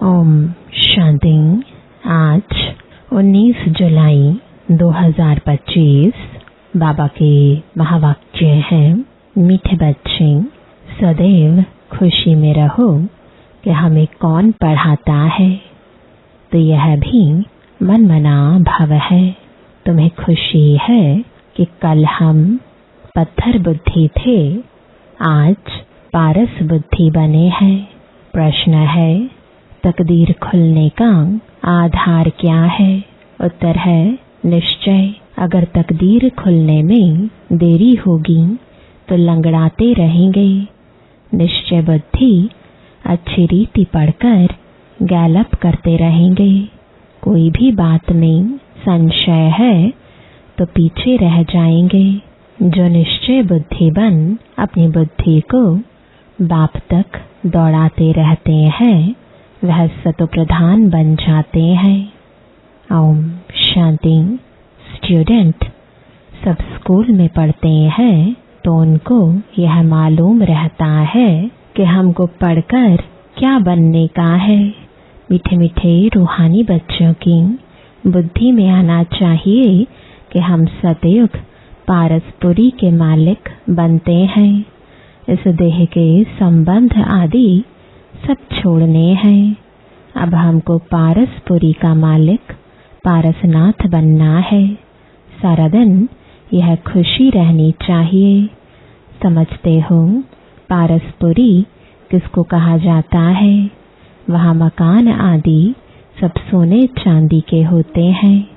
ओम शांति। आज 19 जुलाई 2025 बाबा के महावाक्य हैं, मीठे बच्चे सदैव खुशी में रहो कि हमें कौन पढ़ाता है, तो यह भी मन मना भाव है। तुम्हें खुशी है कि कल हम पत्थर बुद्धि थे, आज पारस बुद्धि बने हैं। प्रश्न है, तकदीर खुलने का आधार क्या है? उत्तर है निश्चय। अगर तकदीर खुलने में देरी होगी तो लंगड़ाते रहेंगे। निश्चय बुद्धि अच्छी रीति पढ़कर गैलप करते रहेंगे। कोई भी बात में संशय है तो पीछे रह जाएंगे। जो निश्चय बुद्धि बन अपनी बुद्धि को बाप तक दौड़ाते रहते हैं, वह सतो प्रधान बन जाते हैं। ओम शांति। स्टूडेंट सब स्कूल में पढ़ते हैं तो उनको यह मालूम रहता है कि हमको पढ़कर क्या बनने का है। मीठे मीठे रूहानी बच्चों की बुद्धि में आना चाहिए कि हम सतयुग पारसपुरी के मालिक बनते हैं। इस देह के संबंध आदि सब छोड़ने हैं। अब हमको पारसपुरी का मालिक पारसनाथ बनना है। सारा दिन यह खुशी रहनी चाहिए। समझते हो पारसपुरी किसको कहा जाता है? वहाँ मकान आदि सब सोने चांदी के होते हैं।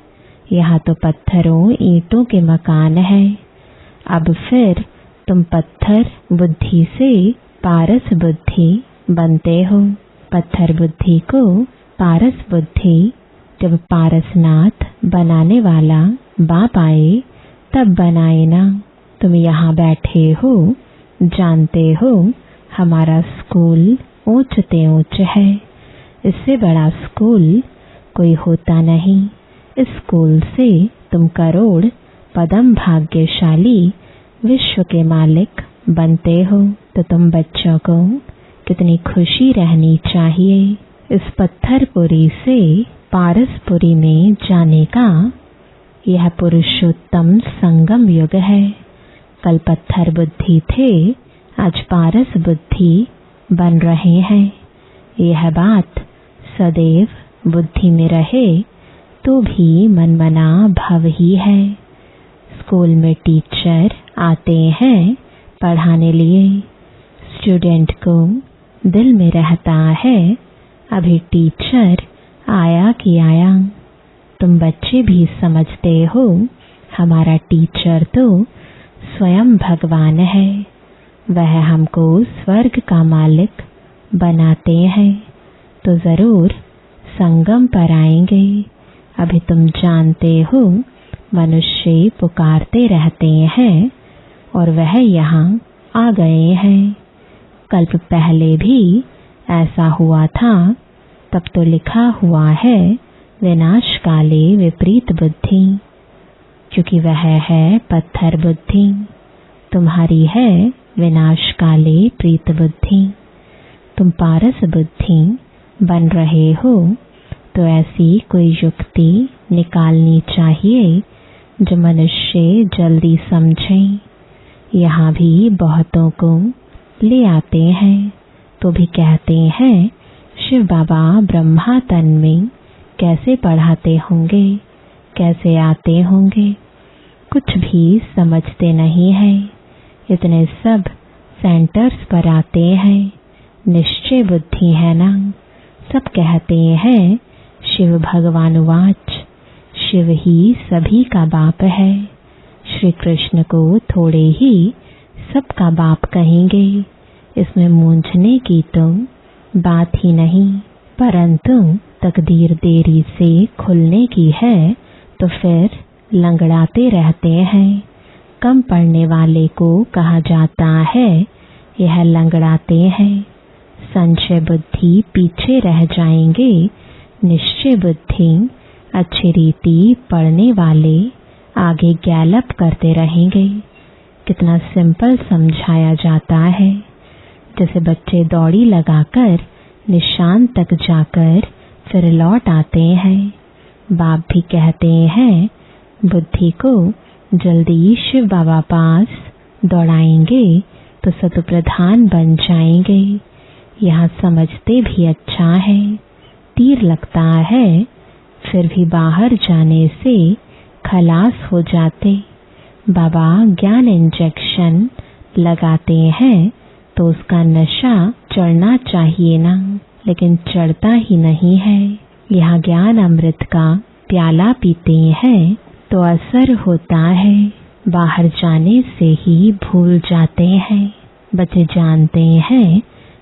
यहाँ तो पत्थरों ईंटों के मकान है। अब फिर तुम पत्थर बुद्धि से पारस बुद्धि बनते हो। पत्थर बुद्धि को पारस बुद्धि जब पारसनाथ बनाने वाला बाप आए तब बनाए ना। तुम यहाँ बैठे हो, जानते हो हमारा स्कूल ऊंच ते ऊंच है। इससे बड़ा स्कूल कोई होता नहीं। इस स्कूल से तुम करोड़ पदम भाग्यशाली विश्व के मालिक बनते हो। तो तुम बच्चों को कितनी खुशी रहनी चाहिए। इस पत्थरपुरी से पारसपुरी में जाने का यह पुरुषोत्तम संगम युग है। कल पत्थर बुद्धि थे, आज पारस बुद्धि बन रहे हैं। यह बात सदैव बुद्धि में रहे तो भी मनमना भव ही है। स्कूल में टीचर आते हैं पढ़ाने लिए। स्टूडेंट को दिल में रहता है अभी टीचर आया कि आया। तुम बच्चे भी समझते हो हमारा टीचर तो स्वयं भगवान है। वह हमको स्वर्ग का मालिक बनाते हैं तो जरूर संगम पर आएंगे। अभी तुम जानते हो मनुष्य पुकारते रहते हैं और वह यहाँ आ गए हैं। कल्प पहले भी ऐसा हुआ था। तब तो लिखा हुआ है विनाश काले विपरीत बुद्धि, क्योंकि वह है पत्थर बुद्धि। तुम्हारी है विनाश काले प्रीत बुद्धि। तुम पारस बुद्धि बन रहे हो तो ऐसी कोई युक्ति निकालनी चाहिए जो मनुष्य जल्दी समझे। यहाँ भी बहुतों को ले आते हैं तो भी कहते हैं शिव बाबा ब्रह्मा तन में कैसे पढ़ाते होंगे, कैसे आते होंगे। कुछ भी समझते नहीं है। इतने सब सेंटर्स पर आते हैं। निश्चय बुद्धि है ना। सब कहते हैं शिव भगवान वाच, शिव ही सभी का बाप है। श्री कृष्ण को थोड़े ही सबका बाप कहेंगे। इसमें मूंझने की तो बात ही नहीं। परंतु तकदीर देरी से खुलने की है तो फिर लंगड़ाते रहते हैं। कम पढ़ने वाले को कहा जाता है यह लंगड़ाते हैं। संशय बुद्धि पीछे रह जाएंगे। निश्चय बुद्धि अच्छी रीति पढ़ने वाले आगे गैलप करते रहेंगे। कितना सिंपल समझाया जाता है। जैसे बच्चे दौड़ी लगाकर निशान तक जाकर फिर लौट आते हैं। बाप भी कहते हैं बुद्धि को जल्दी शिव बाबा पास दौड़ाएंगे तो सतप्रधान बन जाएंगे। यहाँ समझते भी अच्छा है, तीर लगता है फिर भी बाहर जाने से खलास हो जाते। बाबा ज्ञान इंजेक्शन लगाते हैं तो उसका नशा चढ़ना चाहिए ना, लेकिन चढ़ता ही नहीं है। यहाँ ज्ञान अमृत का प्याला पीते हैं तो असर होता है, बाहर जाने से ही भूल जाते हैं। बच्चे जानते हैं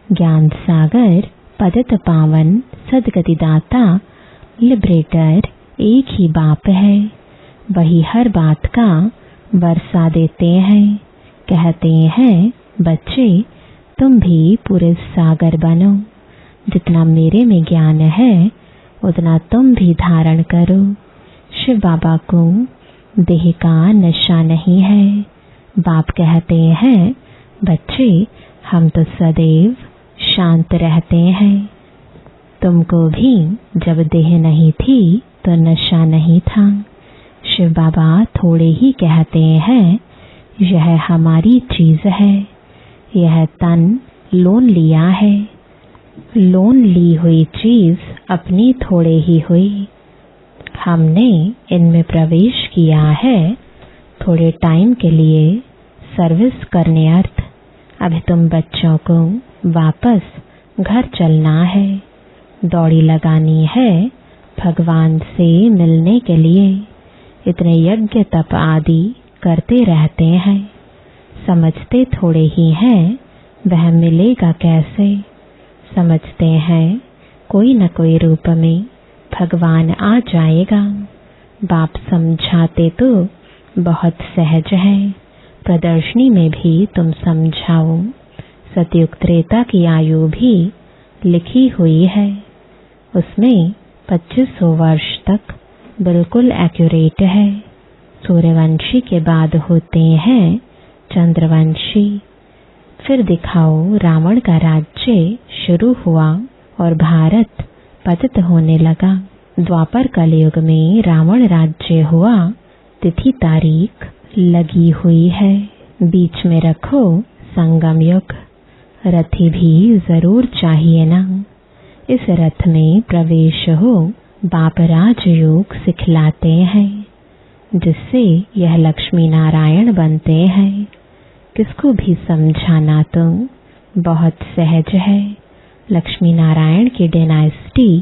ज्ञान सागर पतित पावन सदगतिदाता लिबरेटर एक ही बाप है। वही हर बात का वर्षा देते हैं। कहते हैं बच्चे तुम भी पूरे सागर बनो, जितना मेरे में ज्ञान है उतना तुम भी धारण करो। शिव बाबा को देह का नशा नहीं है। बाप कहते हैं बच्चे हम तो सदैव शांत रहते हैं। तुमको भी जब देह नहीं थी तो नशा नहीं था। शिव बाबा थोड़े ही कहते हैं यह हमारी चीज है, यह तन लोन लिया है। लोन ली हुई चीज अपनी थोड़े ही हुई, हमने इनमें प्रवेश किया है थोड़े टाइम के लिए सर्विस करने अर्थ। अभी तुम बच्चों को वापस घर चलना है, दौड़ी लगानी है भगवान से मिलने के लिए। इतने यज्ञ तप आदि करते रहते हैं, समझते थोड़े ही हैं वह मिलेगा कैसे। समझते हैं कोई न कोई रूप में भगवान आ जाएगा। बाप समझाते तो बहुत सहज है, प्रदर्शनी में भी तुम समझाओ। सतयुग त्रेता की आयु भी लिखी हुई है, उसमें 2500 वर्ष तक बिल्कुल एक्यूरेट है। सूर्यवंशी के बाद होते हैं चंद्रवंशी। फिर दिखाओ रावण का राज्य शुरू हुआ और भारत पतित होने लगा। द्वापर कलयुग में रावण राज्य हुआ, तिथि तारीख लगी हुई है। बीच में रखो संगम युग, रथी भी जरूर चाहिए ना। इस रथ में प्रवेश हो बाप राजयोग सिखलाते हैं, जिससे यह लक्ष्मी नारायण बनते हैं। किसको भी समझाना तो बहुत सहज है। लक्ष्मी नारायण की डायनेस्टी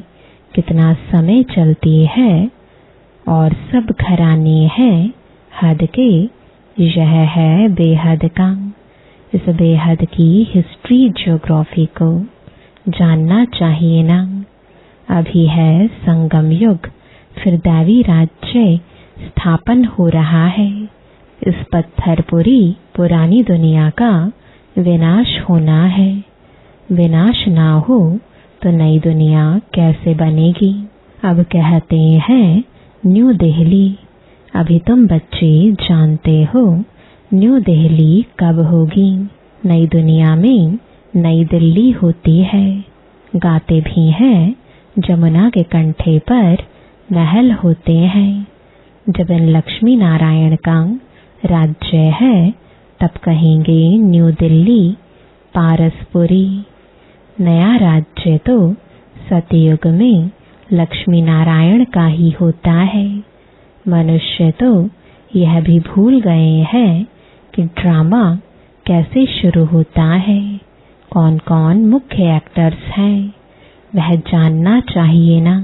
कितना समय चलती है और सब घराने हैं हद के, यह है बेहद का। इस बेहद की हिस्ट्री ज्योग्राफी को जानना चाहिए ना। अभी है संगम युग, फिर दैवी राज्य स्थापन हो रहा है। इस पत्थरपुरी पुरानी दुनिया का विनाश होना है। विनाश ना हो तो नई दुनिया कैसे बनेगी। अब कहते हैं न्यू दिल्ली। अभी तुम बच्चे जानते हो न्यू दिल्ली कब होगी। नई दुनिया में नई दिल्ली होती है। गाते भी हैं जमुना के कंठे पर महल होते हैं। जब इन लक्ष्मी नारायण का राज्य है तब कहेंगे न्यू दिल्ली पारसपुरी। नया राज्य तो सतयुग में लक्ष्मी नारायण का ही होता है। मनुष्य तो यह भी भूल गए हैं कि ड्रामा कैसे शुरू होता है, कौन कौन मुख्य एक्टर्स हैं, वह जानना चाहिए ना।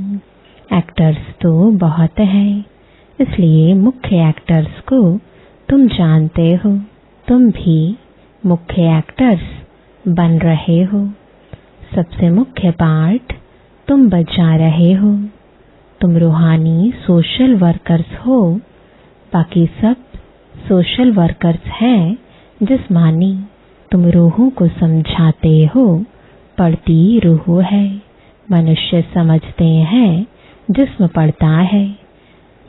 एक्टर्स तो बहुत हैं, इसलिए मुख्य एक्टर्स को तुम जानते हो। तुम भी मुख्य एक्टर्स बन रहे हो। सबसे मुख्य पार्ट तुम बजा रहे हो। तुम रूहानी सोशल वर्कर्स हो, बाकी सब सोशल वर्कर्स हैं जिस्मानी। तुम रूहों को समझाते हो, पढ़ती रूह है। मनुष्य समझते हैं जिस्म पढ़ता है।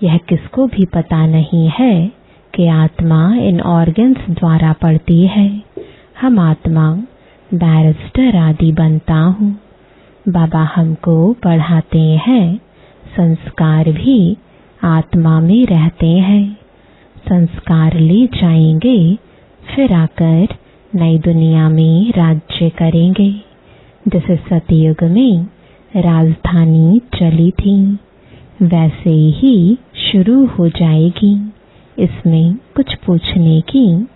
यह किसको भी पता नहीं है कि आत्मा इन ऑर्गन्स द्वारा पढ़ती है। हम आत्मा बैरिस्टर आदि बनता हूँ। बाबा हमको पढ़ाते हैं, संस्कार भी आत्मा में रहते हैं। संस्कार ले जाएंगे, फिर आकर नई दुनिया में राज्य करेंगे। जैसे सतयुग में राजधानी चली थी, वैसे ही शुरू हो जाएगी। इसमें कुछ पूछने की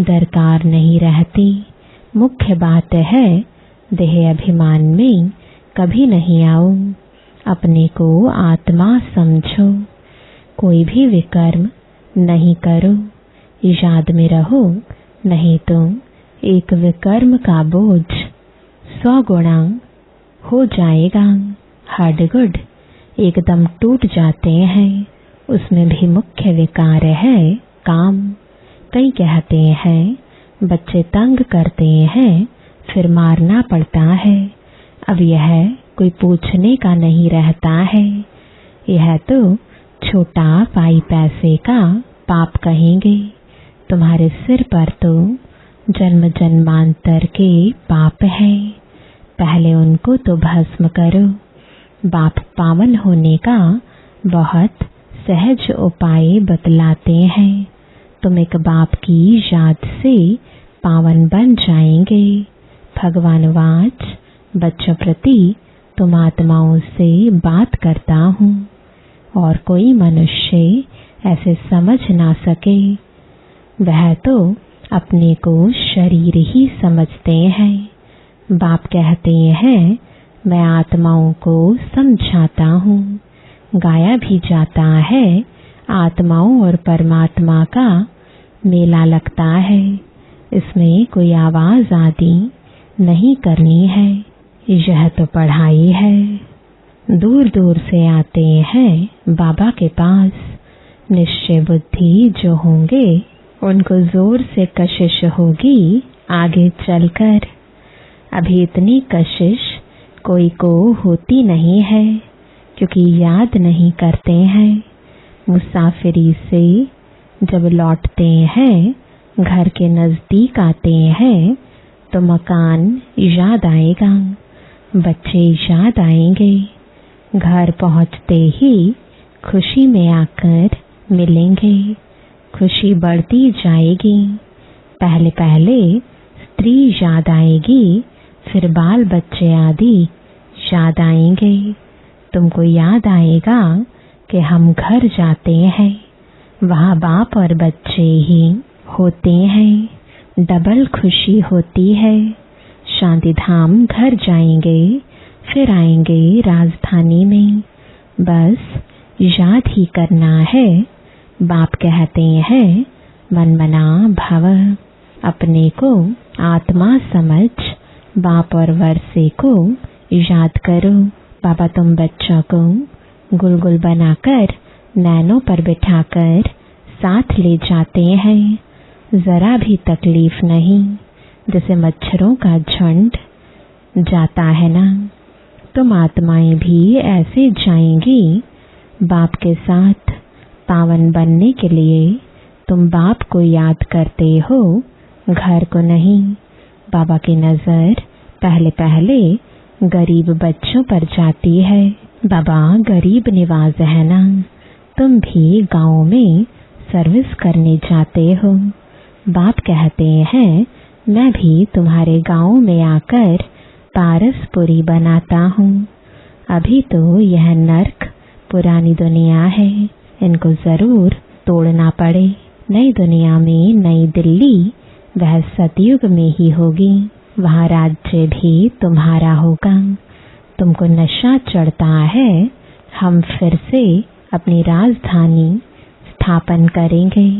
दरकार नहीं रहती। मुख्य बात है, देह अभिमान में कभी नहीं आओ। अपने को आत्मा समझो। कोई भी विकर्म नहीं करो। याद में रहो, नहीं तो एक विकर्म का बोझ 100 गुणा हो जाएगा। हड्ड-गुड एकदम टूट जाते हैं। उसमें भी मुख्य विकार है काम। कई कहते हैं बच्चे तंग करते हैं, फिर मारना पड़ता है। अब यह कोई पूछने का नहीं रहता है। यह तो छोटा पाई पैसे का पाप कहेंगे। तुम्हारे सिर पर तो जन्म जन्मांतर के पाप है। पहले उनको तो भस्म करो। बाप पावन होने का बहुत सहज उपाय बतलाते हैं। तुम एक बाप की याद से पावन बन जाएंगे। भगवानवाच, बच्चों प्रति तुम आत्माओं से बात करता हूँ और कोई मनुष्य ऐसे समझ ना सके। वह तो अपने को शरीर ही समझते हैं। बाप कहते हैं मैं आत्माओं को समझाता हूँ। गाया भी जाता है, आत्माओं और परमात्मा का मेला लगता है। इसमें कोई आवाज आदि नहीं करनी है। यह तो पढ़ाई है। दूर दूर से आते हैं बाबा के पास। निश्चय बुद्धि जो होंगे उनको जोर से कशिश होगी आगे चलकर। अभी इतनी कशिश कोई को होती नहीं है, क्योंकि याद नहीं करते हैं। मुसाफिरी से जब लौटते हैं, घर के नजदीक आते हैं, तो मकान याद आएगा, बच्चे याद आएंगे। घर पहुंचते ही खुशी में आकर मिलेंगे। खुशी बढ़ती जाएगी। पहले पहले स्त्री याद आएगी, फिर बाल बच्चे आदि याद आएंगे। तुमको याद आएगा कि हम घर जाते हैं, वहाँ बाप और बच्चे ही होते हैं। डबल खुशी होती है। शांति धाम घर जाएंगे, फिर आएंगे राजधानी में। बस याद ही करना है। बाप कहते हैं मन मना भव। अपने को आत्मा समझ बाप और वर्षे को याद करो। बाबा तुम बच्चों को गुलगुल बनाकर नैनों पर बिठाकर साथ ले जाते हैं। जरा भी तकलीफ नहीं। जैसे मच्छरों का झुंड जाता है ना, तुम आत्माएं भी ऐसे जाएंगी बाप के साथ। पावन बनने के लिए तुम बाप को याद करते हो, घर को नहीं। बाबा की नजर पहले पहले गरीब बच्चों पर जाती है। बाबा गरीब निवाज है ना। तुम भी गांव में सर्विस करने जाते हो। बाप कहते हैं मैं भी तुम्हारे गांव में आकर पारसपुरी बनाता हूँ। अभी तो यह नर्क पुरानी दुनिया है, इनको जरूर तोड़ना पड़े। नई दुनिया में नई दिल्ली वह सतयुग में ही होगी। वहाँ राज्य भी तुम्हारा होगा। तुमको नशा चढ़ता है, हम फिर से अपनी राजधानी स्थापन करेंगे,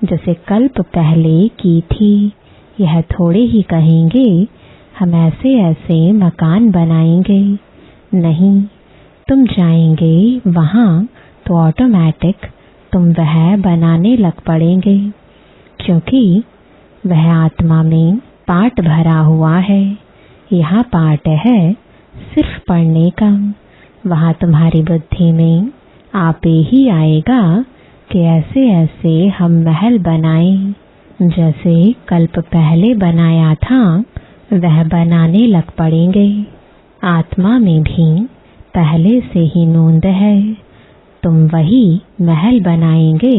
जैसे कल्प पहले की थी। यह थोड़े ही कहेंगे हम ऐसे ऐसे मकान बनाएंगे। नहीं, तुम जाएंगे वहाँ तो ऑटोमेटिक तुम वह बनाने लग पड़ेंगे, क्योंकि वह आत्मा में पाठ भरा हुआ है। यहाँ पाठ है सिर्फ पढ़ने का। वहाँ तुम्हारी बुद्धि में आपे ही आएगा कि ऐसे ऐसे हम महल बनाएं, जैसे कल्प पहले बनाया था वह बनाने लग पड़ेंगे। आत्मा में भी पहले से ही नोंद है। तुम वही महल बनाएंगे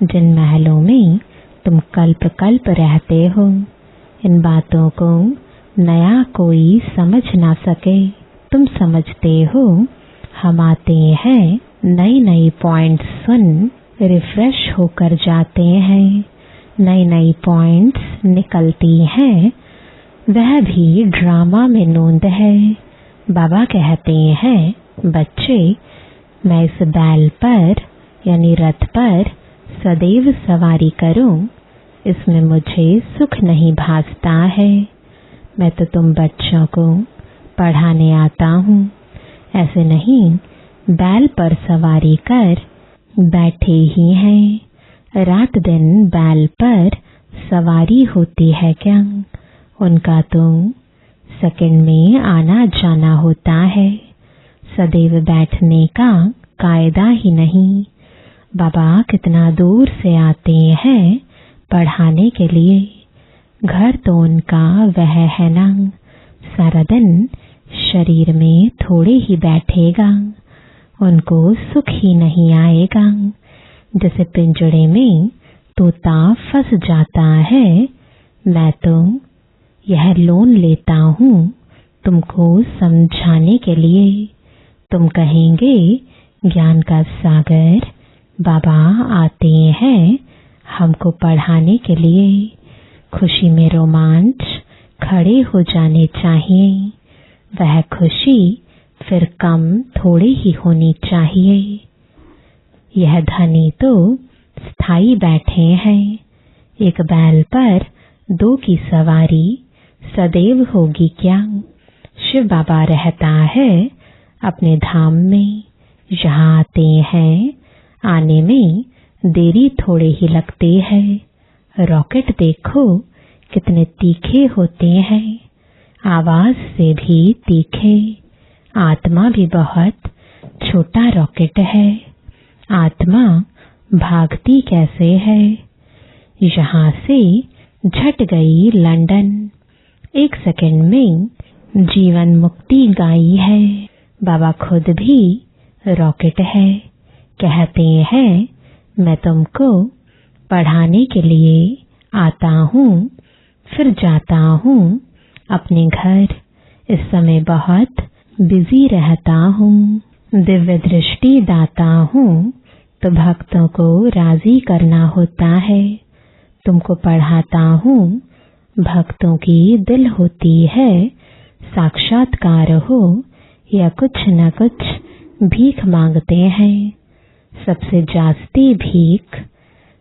जिन महलों में तुम कल्प कल्प रहते हो। इन बातों को नया कोई समझ ना सके। तुम समझते हो हम आते हैं, नई नई पॉइंट्स सुन रिफ्रेश होकर जाते हैं। नई नई पॉइंट्स निकलती हैं, वह भी ड्रामा में नोंद है। बाबा कहते हैं, बच्चे मैं इस बैल पर यानी रथ पर सदैव सवारी करूं, इसमें मुझे सुख नहीं भासता है। मैं तो तुम बच्चों को पढ़ाने आता हूँ, ऐसे नहीं बैल पर सवारी कर बैठे ही हैं। रात दिन बैल पर सवारी होती है क्या? उनका तो सेकंड में आना जाना होता है, सदैव बैठने का कायदा ही नहीं। बाबा कितना दूर से आते हैं पढ़ाने के लिए। घर तो उनका वह है ना, सारा दिन शरीर में थोड़े ही बैठेगा, उनको सुख ही नहीं आएगा। जैसे पिंजड़े में तोता फंस जाता है, मैं तो यह लोन लेता हूँ तुमको समझाने के लिए। तुम कहेंगे ज्ञान का सागर बाबा आते हैं हमको पढ़ाने के लिए। खुशी में रोमांच खड़े हो जाने चाहिए, वह खुशी फिर कम थोड़ी ही होनी चाहिए। यह धनी तो स्थायी बैठे हैं, एक बैल पर दो की सवारी सदैव होगी क्या? शिव बाबा रहता है अपने धाम में, यहाँ आते हैं, आने में देरी थोड़े ही लगते हैं। रॉकेट देखो कितने तीखे होते हैं, आवाज से भी तीखे। आत्मा भी बहुत छोटा रॉकेट है। आत्मा भागती कैसे है? यहाँ से झट गई लंदन, एक सेकंड में जीवन मुक्ति गाई है। बाबा खुद भी रॉकेट है, कहते हैं मैं तुमको पढ़ाने के लिए आता हूँ, फिर जाता हूँ अपने घर। इस समय बहुत बिजी रहता हूँ, दिव्य दृष्टि दाता हूँ, तो भक्तों को राजी करना होता है। तुमको पढ़ाता हूँ, भक्तों की दिल होती है, साक्षात्कार हो या कुछ न कुछ भीख मांगते हैं। सबसे जास्ती भीख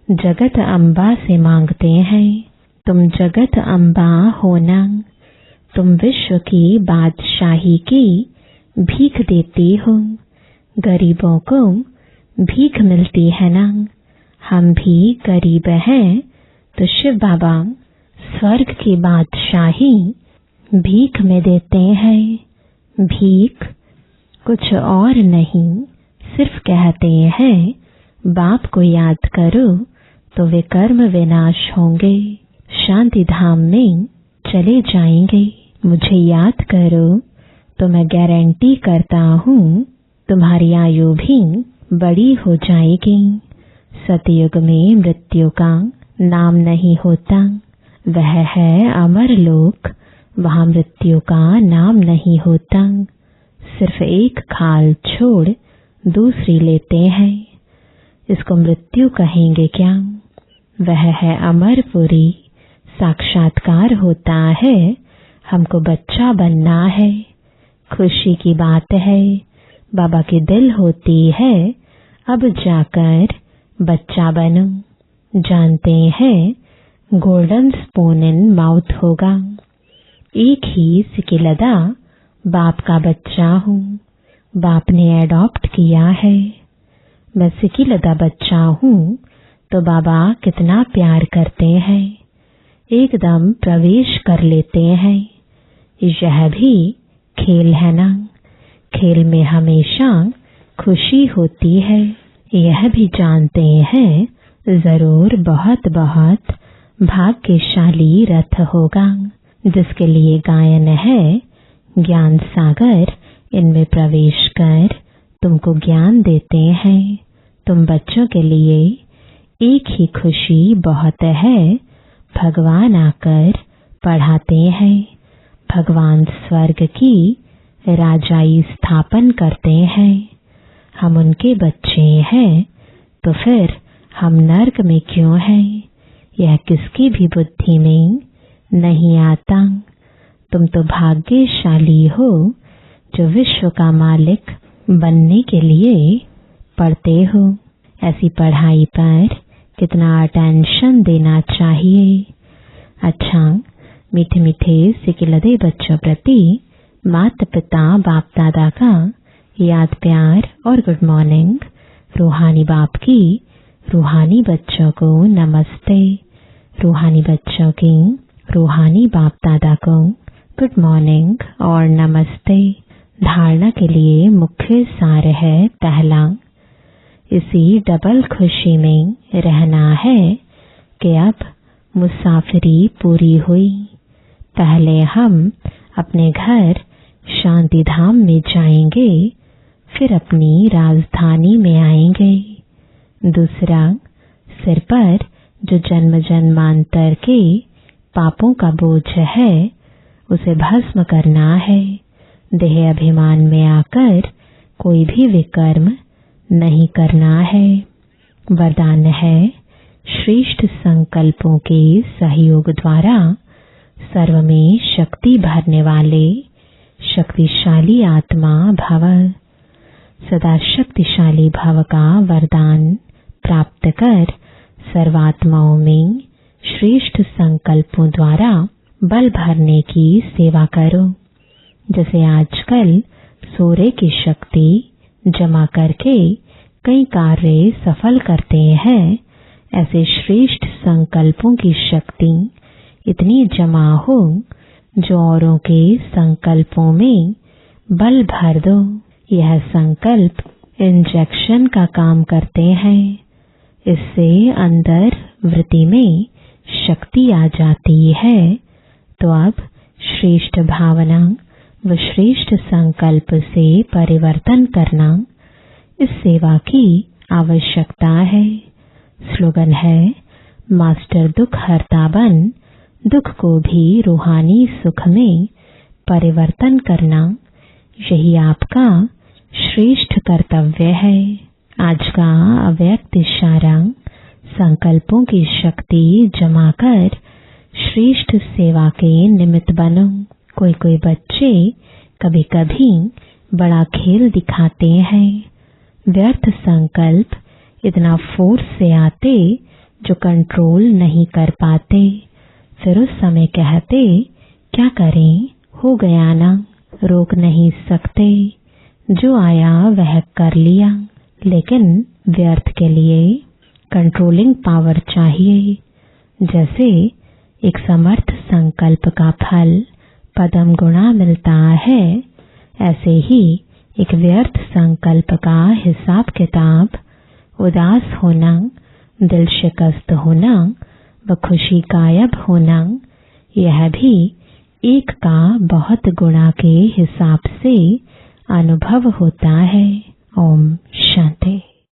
जगत अम्बा से मांगते हैं। तुम जगत अम्बा होना, तुम विश्व की बादशाही की भीख देती हो। गरीबों को भीख मिलती है ना, हम भी गरीब हैं, तो शिव बाबा स्वर्ग की बादशाही भीख में देते हैं। भीख कुछ और नहीं, सिर्फ कहते हैं बाप को याद करो तो वे कर्म विनाश होंगे, शांति धाम में चले जाएंगे। मुझे याद करो तो मैं गारंटी करता हूँ तुम्हारी आयु भी बड़ी हो जाएगी। सतयुग में मृत्यु का नाम नहीं होता, वह है अमर लोक, वहाँ मृत्यु का नाम नहीं होता। सिर्फ एक खाल छोड़ दूसरी लेते हैं, इसको मृत्यु कहेंगे क्या? वह है अमरपुरी, साक्षात्कार होता है, हमको बच्चा बनना है। खुशी की बात है, बाबा की दिल होती है, अब जाकर बच्चा बनो। जानते हैं गोल्डन स्पून इन माउथ होगा। एक ही सिकिलदा बाप का बच्चा हूँ, बाप ने एडॉप्ट किया है। मैं सिकिलदा बच्चा हूँ तो बाबा कितना प्यार करते हैं, एकदम प्रवेश कर लेते हैं। यह भी खेल है ना, खेल में हमेशा खुशी होती है। यह भी जानते हैं जरूर बहुत बहुत भाग्यशाली रथ होगा, जिसके लिए गायन है ज्ञान सागर इनमें प्रवेश कर तुमको ज्ञान देते हैं। तुम बच्चों के लिए एक ही खुशी बहुत है, भगवान आकर पढ़ाते हैं। भगवान स्वर्ग की राजाई स्थापन करते हैं। हम उनके बच्चे हैं, तो फिर हम नर्क में क्यों हैं? यह किसकी भी बुद्धि में नहीं आता। तुम तो भाग्यशाली हो जो विश्व का मालिक बनने के लिए पढ़ते हो। ऐसी पढ़ाई पर कितना अटेंशन देना चाहिए। अच्छा, मीठे मीठे सिकिलदे बच्चों प्रति माता पिता बाप दादा का याद प्यार और गुड मॉर्निंग। रूहानी बाप की रूहानी बच्चों को नमस्ते। रूहानी बच्चों की रूहानी बाप दादा को गुड मॉर्निंग और नमस्ते। धारणा के लिए मुख्य सार है, पहला, इसी डबल खुशी में रहना है कि अब मुसाफिरी पूरी हुई। पहले हम अपने घर शांति धाम में जाएंगे, फिर अपनी राजधानी में आएंगे। दूसरा, सिर पर जो जन्म जन्मांतर के पापों का बोझ है उसे भस्म करना है। देह अभिमान में आकर कोई भी विकर्म नहीं करना है। वरदान है, श्रेष्ठ संकल्पों के सहयोग द्वारा सर्व में शक्ति भरने वाले शक्तिशाली आत्मा भव। सदा शक्तिशाली भव का वरदान प्राप्त कर सर्वात्माओं में श्रेष्ठ संकल्पों द्वारा बल भरने की सेवा करो। जैसे आजकल सूर्य की शक्ति जमा करके कई कार्य सफल करते हैं, ऐसे श्रेष्ठ संकल्पों की शक्ति इतनी जमा हो जो औरों के संकल्पों में बल भर दो। यह संकल्प इंजेक्शन का काम करते हैं। इससे अंदर वृत्ति में शक्ति आ जाती है। तो अब श्रेष्ठ भावना व श्रेष्ठ संकल्प से परिवर्तन करना इस सेवा की आवश्यकता है। स्लोगन है, मास्टर दुख हरता बन, दुख को भी रूहानी सुख में परिवर्तन करना यही आपका श्रेष्ठ कर्तव्य है। आज का अव्यक्त इशारा, संकल्पों की शक्ति जमा कर श्रेष्ठ सेवा के निमित्त बनो। कोई कोई बच्चे कभी कभी बड़ा खेल दिखाते हैं। व्यर्थ संकल्प इतना फोर्स से आते जो कंट्रोल नहीं कर पाते। फिर उस समय कहते, क्या करें, हो गया ना, रोक नहीं सकते, जो आया वह कर लिया। लेकिन व्यर्थ के लिए कंट्रोलिंग पावर चाहिए। जैसे एक समर्थ संकल्प का फल पदम गुणा मिलता है, ऐसे ही एक व्यर्थ संकल्प का हिसाब किताब, उदास होना, दिल शिकस्त होना व खुशी गायब होना, यह भी एक का बहुत गुणा के हिसाब से अनुभव होता है। ओम शांति।